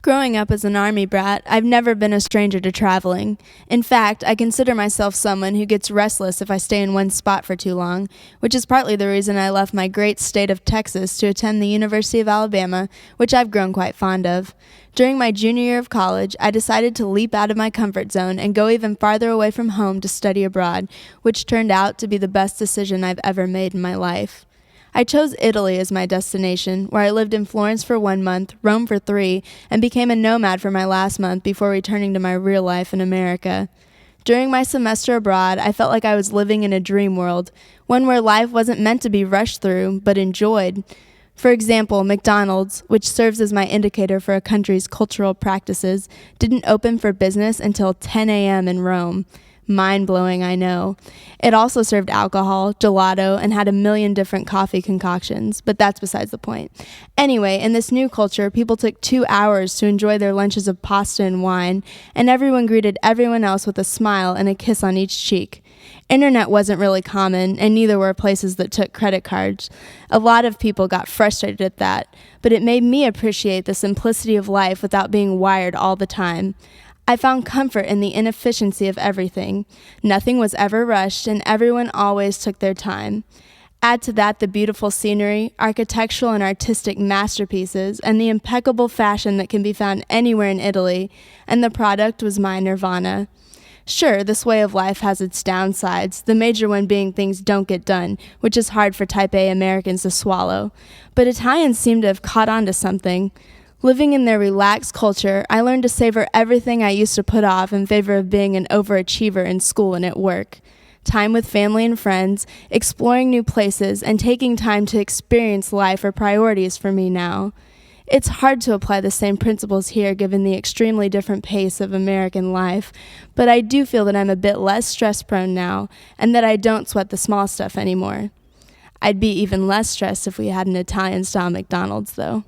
Growing up as an army brat, I've never been a stranger to traveling. In fact, I consider myself someone who gets restless if I stay in one spot for too long, which is partly the reason I left my great state of Texas to attend the University of Alabama, which I've grown quite fond of. During my junior year of college, I decided to leap out of my comfort zone and go even farther away from home to study abroad, which turned out to be the best decision I've ever made in my life. I chose Italy as my destination, where I lived in Florence for 1 month, Rome for 3, and became a nomad for my last month before returning to my real life in America. During my semester abroad, I felt like I was living in a dream world, one where life wasn't meant to be rushed through, but enjoyed. For example, McDonald's, which serves as my indicator for a country's cultural practices, didn't open for business until 10 a.m. in Rome. Mind-blowing, I know. It also served alcohol, gelato, and had a million different coffee concoctions, but that's besides the point. Anyway, in this new culture, people took 2 hours to enjoy their lunches of pasta and wine, and everyone greeted everyone else with a smile and a kiss on each cheek. Internet wasn't really common, and neither were places that took credit cards. A lot of people got frustrated at that, but it made me appreciate the simplicity of life without being wired all the time. I found comfort in the inefficiency of everything. Nothing was ever rushed, and everyone always took their time. Add to that the beautiful scenery, architectural and artistic masterpieces, and the impeccable fashion that can be found anywhere in Italy, and the product was my nirvana. Sure, this way of life has its downsides, the major one being things don't get done, which is hard for Type A Americans to swallow. But Italians seem to have caught on to something. Living in their relaxed culture, I learned to savor everything I used to put off in favor of being an overachiever in school and at work. Time with family and friends, exploring new places, and taking time to experience life are priorities for me now. It's hard to apply the same principles here given the extremely different pace of American life, but I do feel that I'm a bit less stress-prone now, and that I don't sweat the small stuff anymore. I'd be even less stressed if we had an Italian-style McDonald's, though.